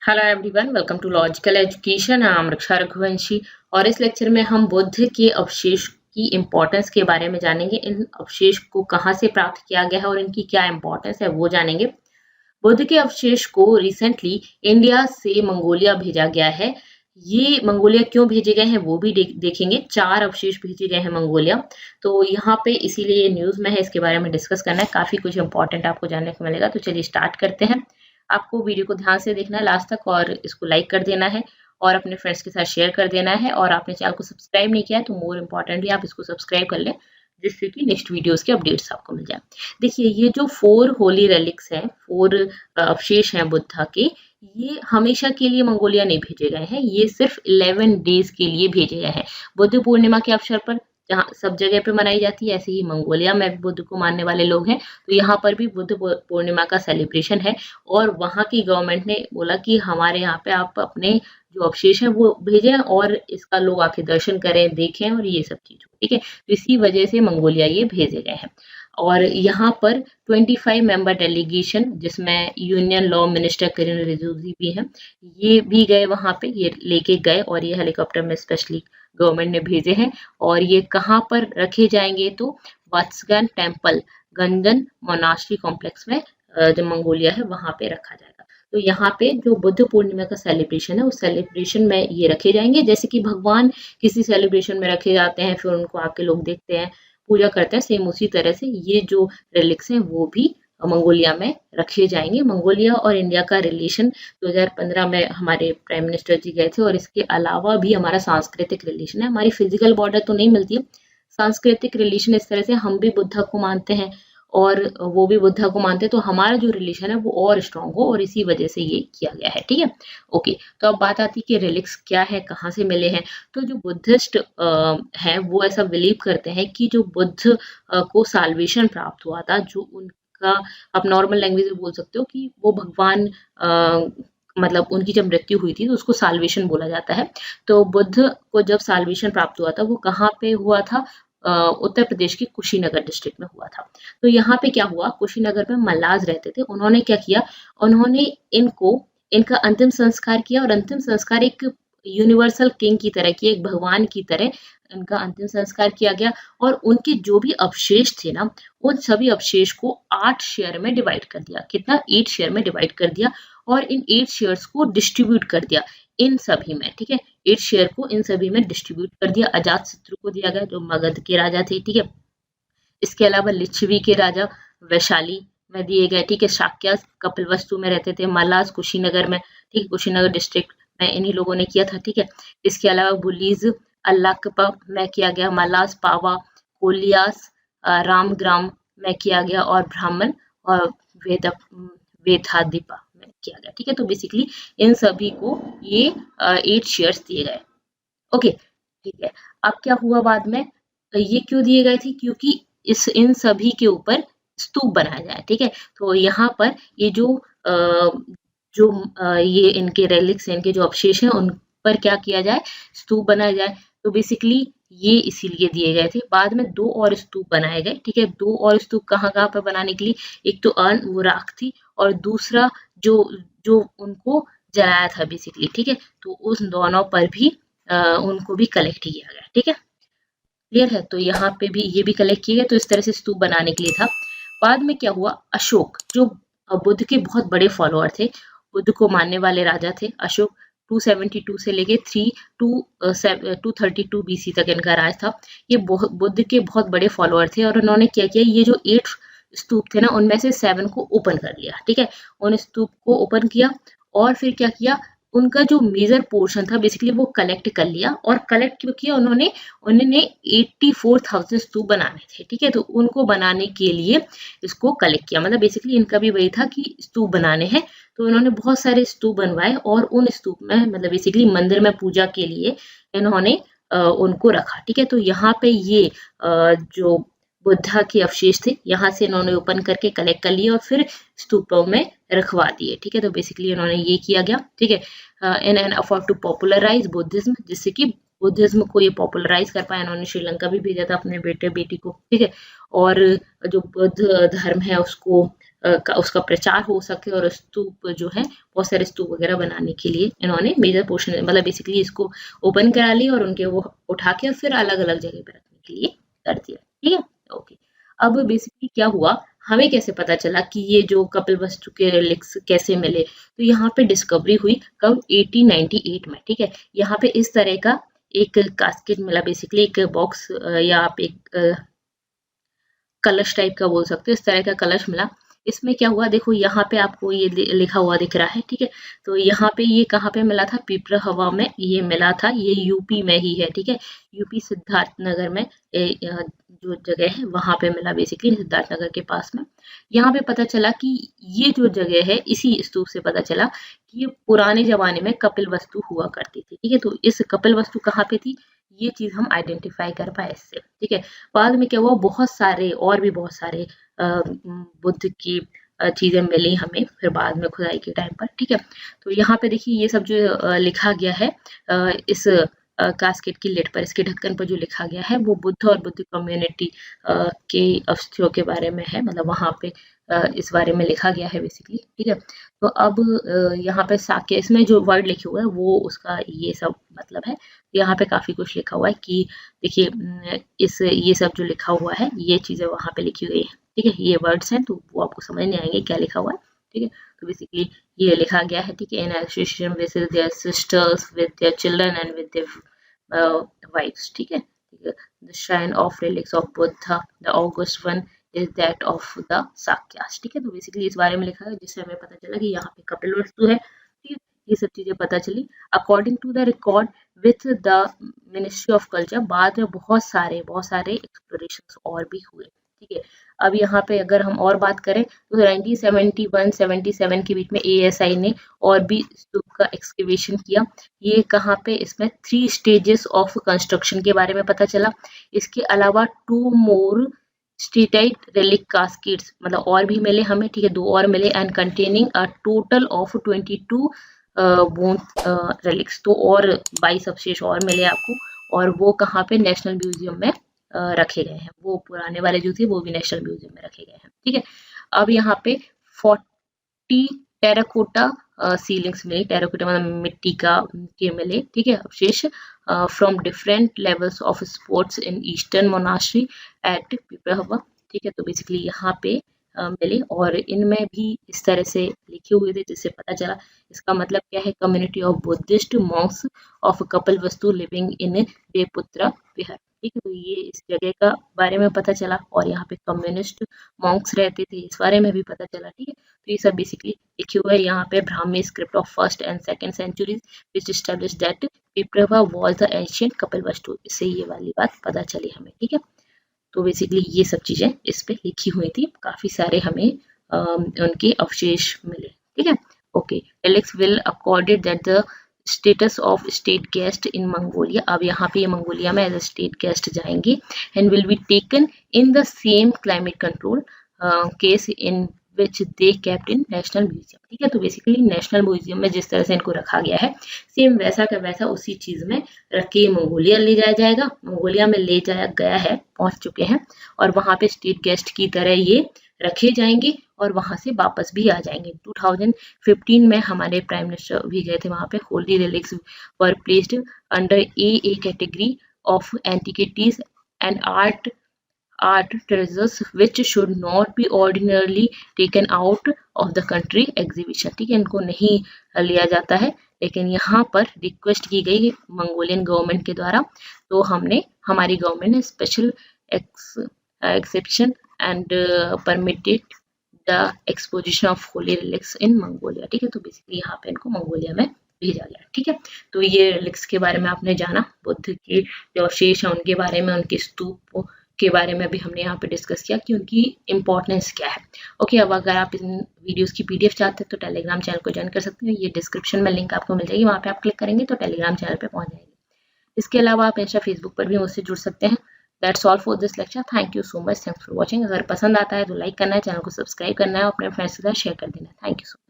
Hello everyone, welcome to logical education. I am Raksha Raghuvanshi और इस lecture में हम बुद्ध के अवशेष की इम्पोर्टेंस के बारे में जानेंगे। इन अवशेष को कहाँ से प्राप्त किया गया है और इनकी क्या इम्पोर्टेंस है वो जानेंगे। बुद्ध के अवशेष को रिसेंटली इंडिया से मंगोलिया भेजा गया है। ये मंगोलिया क्यों भेजे गए हैं वो भी देखेंगे। 4 अवशेष भेजे गए हैं मंगोलिया, तो यहाँ पे इसीलिए ये न्यूज़ में है, इसके बारे में डिस्कस करना है। काफ़ी कुछ इंपॉर्टेंट आपको जानने को मिलेगा, तो चलिए स्टार्ट करते हैं। आपको वीडियो को ध्यान से देखना है लास्ट तक और इसको लाइक कर देना है और अपने फ्रेंड्स के साथ शेयर कर देना है। और आपने चैनल को सब्सक्राइब नहीं किया है तो मोर इम्पॉर्टेंटली आप इसको सब्सक्राइब कर लें, जिससे कि नेक्स्ट वीडियोस के अपडेट्स आपको मिल जाए। देखिए, ये जो 4 होली रेलिक्स हैं, 4 अवशेष हैं बुद्धा के, ये हमेशा के लिए मंगोलिया नहीं भेजे गए हैं। ये सिर्फ 11 डेज के लिए भेजे गए हैं। बुद्ध पूर्णिमा के अवसर पर जहाँ सब जगह पे मनाई जाती है, ऐसे ही मंगोलिया में भी बुद्ध को मानने वाले लोग हैं, तो यहाँ पर भी बुद्ध पूर्णिमा का सेलिब्रेशन है। और वहाँ की गवर्नमेंट ने बोला कि हमारे यहाँ पे आप अपने जो अवशेष हैं वो भेजें और इसका लोग आके दर्शन करें, देखें और ये सब चीज़, ठीक है। तो इसी वजह से मंगोलिया ये भेजे गए हैं। और यहाँ पर 25 मेंबर डेलीगेशन, जिसमें यूनियन लॉ मिनिस्टर किरण रिजिजू भी हैं, ये भी गए वहाँ पे, ये लेके गए और ये हेलीकॉप्टर में स्पेशली गवर्नमेंट ने भेजे हैं। और ये कहाँ पर रखे जाएंगे, तो वात्सगन टेम्पल गंजन मोनास्ट्री कॉम्प्लेक्स में जो मंगोलिया है वहाँ पे रखा जाएगा। तो यहाँ पे जो बुद्ध पूर्णिमा का सेलिब्रेशन है उस सेलिब्रेशन में ये रखे जाएंगे, जैसे कि भगवान किसी सेलिब्रेशन में रखे जाते हैं, फिर उनको आके लोग देखते हैं, पूजा करते हैं, सेम उसी तरह से ये जो रिलिक्स हैं वो भी मंगोलिया में रखे जाएंगे। मंगोलिया और इंडिया का रिलेशन 2015 में हमारे प्राइम मिनिस्टर जी गए थे, और इसके अलावा भी हमारा सांस्कृतिक रिलेशन है। हमारी फिजिकल बॉर्डर तो नहीं मिलती है, सांस्कृतिक रिलेशन इस तरह से, हम भी बुद्धा को मानते हैं और वो भी बुद्धा को मानते हैं, तो हमारा जो रिलेशन है वो और स्ट्रांग हो, और इसी वजह से ये किया गया है, ठीक है। ओके, तो अब बात आती है कि रिलिक्स क्या है, कहाँ से मिले हैं। तो जो बुद्धिस्ट हैं वो ऐसा बिलीव करते हैं कि जो बुद्ध को साल्वेशन प्राप्त हुआ था, जो उनका, आप नॉर्मल लैंग्वेज में बोल सकते हो कि वो भगवान, मतलब उनकी जब मृत्यु हुई थी तो उसको साल्वेशन बोला जाता है। तो बुद्ध को जब साल्वेशन प्राप्त हुआ था वो कहाँ पे हुआ था, उत्तर प्रदेश के कुशीनगर डिस्ट्रिक्ट में हुआ था। तो यहाँ पे क्या हुआ, कुशीनगर में मल्लाज रहते थे, उन्होंने क्या किया, उन्होंने इनका अंतिम संस्कार किया। और अंतिम संस्कार एक यूनिवर्सल किंग की तरह किया, एक भगवान की तरह इनका अंतिम संस्कार किया गया। और उनके जो भी अवशेष थे ना, उन सभी अवशेष को 8 शेयर में डिवाइड कर दिया। कितना? 8 शेयर में डिवाइड कर दिया, और इन 8 शेयर्स को डिस्ट्रीब्यूट कर दिया इन सभी में, ठीक है। 8 शेयर को इन सभी में डिस्ट्रीब्यूट कर दिया। अजात शत्रु को दिया गया, जो मगध के राजा थे, ठीक है। इसके अलावा लिच्छवी के राजा वैशाली में दिए गए, ठीक है। शाक्य कपिलवस्तु में रहते थे, मल्लाज कुशीनगर में, ठीक है, कुशीनगर डिस्ट्रिक्ट में इन्हीं लोगों ने किया था, ठीक है। इसके अलावा बुलीज अल्लाकपा में किया गया, मल्लाज पावा, कोलियास रामग्राम में किया गया, और ब्राह्मण और वेदादीपा में किया गया, ठीक है। तो बेसिकली इन सभी को ये 8 शेयर्स दिए गए, ओके, ठीक है। अब क्या हुआ बाद में, ये क्यों दिए गए थे, क्योंकि इन सभी के ऊपर स्तूप बनाया जाए, ठीक है। तो यहाँ पर ये ये इनके रेलिक्स, इनके जो अवशेष हैं उन पर क्या किया जाए, स्तूप बनाया जाए। तो बेसिकली ये इसीलिए दिए गए थे। बाद में 2 और स्तूप बनाए गए, ठीक है। 2 और स्तूप कहाँ पर बनाने के लिए, एक तो अर्न वो राख थी, और दूसरा जो जो उनको जलाया था बेसिकली, ठीक है। तो उस दोनों पर भी उनको भी कलेक्ट किया गया, ठीक है, क्लियर है। तो यहाँ पे भी ये भी कलेक्ट किए गए, तो इस तरह से स्तूप बनाने के लिए था। बाद में क्या हुआ, अशोक जो बुद्ध के बहुत बड़े फॉलोअर थे, बुद्ध को मानने वाले राजा थे अशोक, 272 से लेके 232 BC तक इनका राज था। ये बुद्ध के बहुत बड़े फॉलोअर थे, और उन्होंने क्या किया, ये जो 8 स्तूप थे ना, उनमें से 7 को ओपन कर लिया, ठीक है। उन स्तूप को ओपन किया, और फिर क्या किया, उनका जो मेजर पोर्शन था बेसिकली वो कलेक्ट कर लिया। और कलेक्ट क्यों किया, उन्होंने 84,000 स्तूप बनाने थे, ठीक है। तो उनको बनाने के लिए इसको कलेक्ट किया, मतलब बेसिकली इनका भी वही था कि स्तूप बनाने हैं, तो उन्होंने बहुत सारे स्तूप बनवाए, और उन स्तूप में, मतलब बेसिकली मंदिर में पूजा के लिए इन्होंने उनको रखा, ठीक है। तो यहाँ पे ये जो बुद्धा के अवशेष थे, यहाँ से इन्होंने ओपन करके कलेक्ट कर लिए और फिर स्तूपों में रखवा दिए, ठीक है। तो बेसिकली इन्होंने ये किया गया, ठीक है, in an effort to popularise Buddhism, जिससे कि बुद्धिज्म को ये पॉपुलराइज कर पाए। इन्होंने श्रीलंका भी भेजा था अपने बेटे बेटी को, ठीक है। और जो बुद्ध धर्म है उसको उसका प्रचार हो सके, और स्तूप जो है बहुत सारे स्तूप वगैरह बनाने के लिए इन्होंने मेजर पोर्शन मतलब बेसिकली इसको ओपन करा लिया और उनके वो उठा के फिर अलग अलग जगह पे रखने के लिए कर दिया। ठीक है, ओके। अब बेसिकली क्या हुआ, हमें कैसे पता चला कि ये जो कपिलवस्तु के रिलिक्स कैसे मिले, तो यहाँ पे डिस्कवरी हुई कब 1898 में। ठीक है, यहाँ पे इस तरह का एक कास्केट मिला, बेसिकली एक बॉक्स या आप एक कलश टाइप का बोल सकते हो, इस तरह का कलश मिला। इसमें क्या हुआ, देखो यहाँ पे आपको ये लिखा हुआ दिख रहा है। ठीक है, तो यहाँ पे ये कहाँ पे मिला था, पिपराहवा में ये मिला था, ये यूपी में ही है। ठीक है, यूपी सिद्धार्थ नगर में जो जगह है वहां पे मिला, बेसिकली सिद्धार्थ नगर के पास में। यहाँ पे पता चला कि ये जो जगह है, इसी स्तूप से पता चला कि ये पुराने जमाने में कपिलवस्तु हुआ करती थी। ठीक है, तो इस कपिलवस्तु कहाँ पे थी, ये चीज हम आइडेंटिफाई कर पाए इससे। ठीक है, बाद में क्या हुआ, बहुत सारे और भी बहुत सारे बुद्ध की चीजें मिली हमें फिर बाद में खुदाई के टाइम पर। ठीक है, तो यहाँ पे देखिए ये सब जो लिखा गया है इस कास्केट की लिड पर, इसके ढक्कन पर जो लिखा गया है वो बुद्ध और बुद्ध कम्युनिटी के अस्थियों के बारे में है, मतलब वहां पे इस बारे में लिखा गया है बेसिकली। ठीक है, तो अब यहाँ पे साक्य, इसमें जो वर्ड लिखे हुए हैं वो उसका ये सब मतलब है। यहाँ पे काफी कुछ लिखा हुआ है कि देखिए इस ये सब जो लिखा हुआ है ये चीजें वहां पे लिखी हुई है। ठीक है, ये वर्ड्स हैं तो वो आपको समझ नहीं आएंगे क्या लिखा हुआ है। ठीक है, तो बेसिकली ये लिखा गया है। ठीक है, in association with their sisters, with their children and with their wifes. ठीक है, the shine of relics of Buddha, the august one is that of the Sakyas. ठीक है, तो बेसिकली इस बारे में लिखा है, जिससे हमें पता चला कि यहाँ पे कपिलवस्तु है। ठीक है, ये सब चीजें पता चली according to the record with the ministry of culture. बाद में बहुत सारे एक्सप्लोरेशंस और भी हुए। ठीक है, अब यहाँ पे अगर हम और बात करें तो 1971-77 के बीच में ASI ने और भी स्तूप का एक्सकेवेशन किया। ये कहाँ पे, इसमें 3 स्टेजेस ऑफ कंस्ट्रक्शन के बारे में पता चला। इसके अलावा 2 मोर स्टेटाइट रिलिक कास्केट्स मतलब और भी मिले हमें। ठीक है, 2 और मिले and containing a total of 22 bone relics, तो और 22 अवशेष और मिले आपको, और वो कहाँ पे, नेशनल म्यूजियम में रखे गए हैं। वो पुराने वाले जो थे वो भी नेशनल म्यूजियम में रखे गए हैं। ठीक है, अब यहाँ पे 40 टेराकोटा सीलिंग्स मिले, टेराकोटा मतलब मिट्टी का के मिले। ठीक है, अवशेष from different levels of sports in eastern monastery at Piprahwa. ठीक है, तो बेसिकली यहाँ पे मिले और इनमें भी इस तरह से लिखे हुए थे, जिससे पता चला इसका मतलब क्या है, community of Buddhist monks of Kapilavastu living in Devaputra Vihara. ठीक है, तो ये इस जगह का बारे में पता चला और यहाँ पे कम्युनिस्ट मॉन्क्स रहते थे, इस बारे में भी पता चला। ठीक है, तो ये सब बेसिकली लिखे हुए है यहाँ पे Brahmi script of 1st and 2nd centuries which established that Piprahwa was the ancient Kapilavastu. इससे ये वाली बात पता चली हमें। ठीक है, तो बेसिकली ये सब चीजें इस पे लिखी हुई थी, काफी सारे हमें उनके अवशेष मिले। ठीक है, okay. Alex will accorded that the status of state guest in Mongolia. अब यहाँ पे मंगोलिया में एज अ स्टेट गेस्ट जाएंगे and will be taken in the same climate control case in which they kept in national museum. ठीक है, तो basically national museum में जिस तरह से इनको रखा गया है सेम वैसा का वैसा उसी चीज में रख के मंगोलिया ले जाया जाएगा। मंगोलिया में ले जाया गया है, पहुंच चुके हैं, और वहां पे स्टेट गेस्ट की तरह ये रखे जाएंगे और वहां से वापस भी आ जाएंगे। 2015 में हमारे प्राइम मिनिस्टर भी गए थे वहां पे। Holy relics were placed under AA category of antiquities and art treasures which should not be ordinarily taken out of the country exhibition। ठीक है, इनको नहीं लिया जाता है, लेकिन यहाँ पर रिक्वेस्ट की गई मंगोलियन गवर्नमेंट के द्वारा, तो हमारी गवर्नमेंट ने special exception and permitted the exposition of Holi relics in Mongolia. ठीक है, तो बेसिकली यहाँ पे इनको मंगोलिया में भेजा गया। ठीक है, तो ये रिलिक्स के बारे में आपने जाना, बुद्ध के जो अवशेष है उनके बारे में, उनके स्तूप के बारे में भी हमने यहाँ पे डिस्कस किया कि उनकी इम्पोर्टेंस क्या है। ओके, अब अगर आप इन वीडियोस की PDF चाहते हैं तो टेलीग्राम चैनल को ज्वाइन कर सकते हैं। ये डिस्क्रिप्शन में लिंक आपको मिल जाएगी, वहाँ पे आप क्लिक करेंगे तो टेलीग्राम चैनल पे पहुंच जाएंगे। इसके अलावा आप इंस्टा फेसबुक पर भी मुझसे जुड़ सकते हैं। That's all for this lecture. Thank you so much, thanks for watching. अगर पसंद आता है तो लाइक करना है, चैनल को सब्सक्राइब करना है और अपने फ्रेंड्स के साथ शेयर कर देना है। Thank you so much.